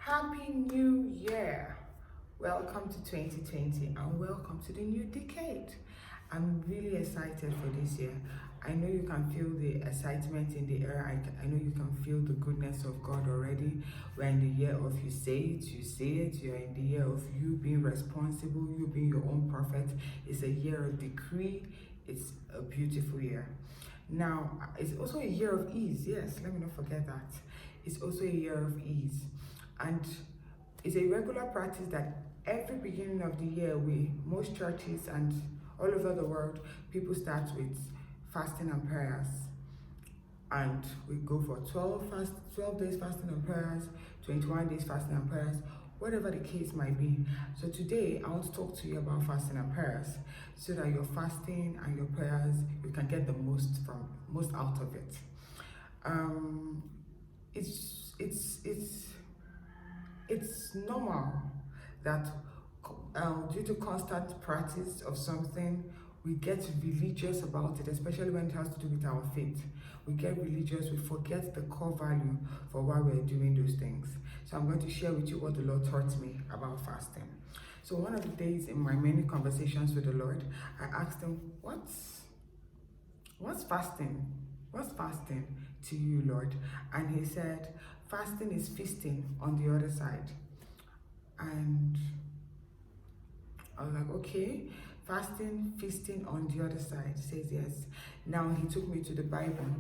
Happy New Year! Welcome to 2020 and welcome to the new decade. I'm really excited for this year. I know you can feel the excitement in the air. I know you can feel the goodness of God already. We're in the year of you say it. You're in the year of you being responsible, you being your own prophet. It's a year of decree. It's a beautiful year. Now, it's also a year of ease. Yes, let me not forget that. It's also a year of ease. And it's a regular practice that every beginning of the year, most churches and all over the world, people start with fasting and prayers. And we go for 12 days fasting and prayers, 21 days fasting and prayers, whatever the case might be. So today, I want to talk to you about fasting and prayers so that your fasting and your prayers, you can get the most out of it. It's normal that due to constant practice of something, we get religious about it, especially when it has to do with our faith. We get religious, we forget the core value for why we're doing those things. So I'm going to share with you what the Lord taught me about fasting. So one of the days in my many conversations with the Lord, I asked him, what's fasting? What's fasting to you, Lord? And he said, fasting is feasting on the other side. And I was like, okay, fasting, feasting on the other side. He says yes. Now he took me to the Bible,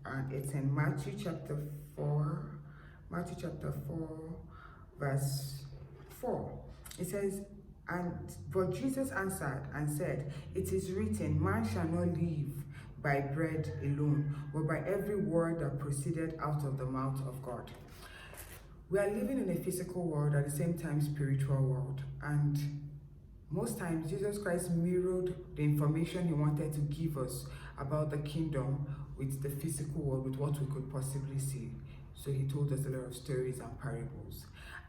and it's in Matthew chapter 4, verse 4. It says, but Jesus answered and said, it is written, man shall not live by bread alone, but by every word that proceeded out of the mouth of God. We are living in a physical world, at the same time spiritual world, and most times Jesus Christ mirrored the information he wanted to give us about the kingdom with the physical world, with what we could possibly see. So he told us a lot of stories and parables.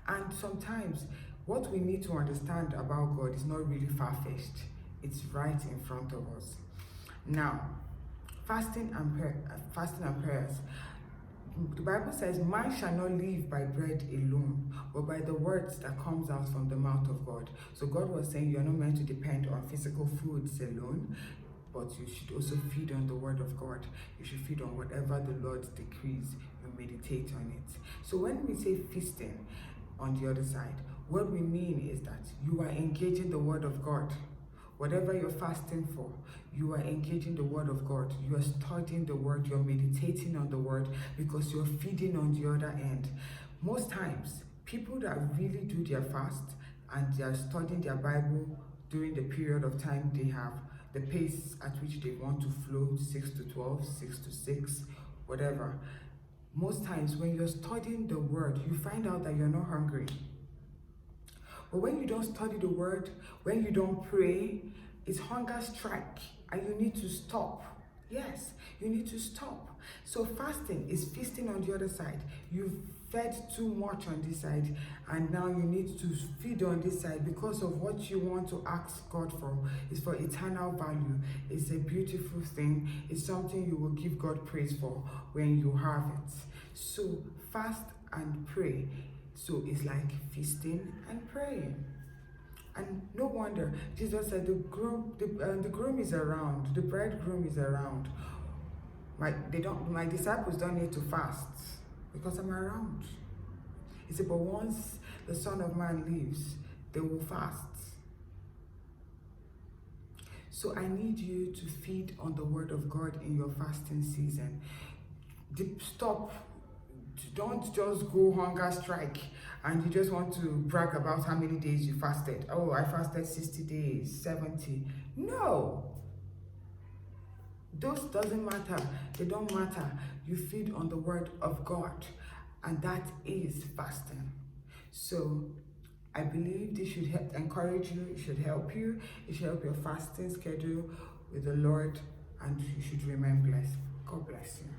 And sometimes what we need to understand about God is not really far-fetched. It's right in front of us. Now, fasting and prayers. The Bible says, man shall not live by bread alone, but by the words that comes out from the mouth of God. So God was saying you're not meant to depend on physical foods alone, but you should also feed on the word of God. You should feed on whatever the Lord decrees. You meditate on it. So when we say feasting on the other side, what we mean is that you are engaging the word of God. Whatever you're fasting for, you are engaging the word of God. You are studying the word, you're meditating on the word, because you're feeding on the other end. Most times, people that really do their fast and they are studying their Bible during the period of time they have, the pace at which they want to flow, 6 to 12, 6 to 6, whatever. Most times when you're studying the word, you find out that you're not hungry. But when you don't study the word, when you don't pray, it's hunger strike and you need to stop. Yes, you need to stop. So fasting is feasting on the other side. You've fed too much on this side and now you need to feed on this side because of what you want to ask God for. It's for eternal value. It's a beautiful thing. It's something you will give God praise for when you have it. So fast and pray. So it's like feasting and praying. And no wonder Jesus said the groom is around, the bridegroom is around. My disciples don't need to fast because I'm around. He said, but once the Son of Man leaves, they will fast. So I need you to feed on the word of God in your fasting season. Don't just go hunger strike and you just want to brag about how many days you fasted. Oh, I fasted 60 days, 70. No. Those doesn't matter. They don't matter. You feed on the word of God, and that is fasting. So I believe this should encourage you. It should help you. It should help your fasting schedule with the Lord, and you should remain blessed. God bless you.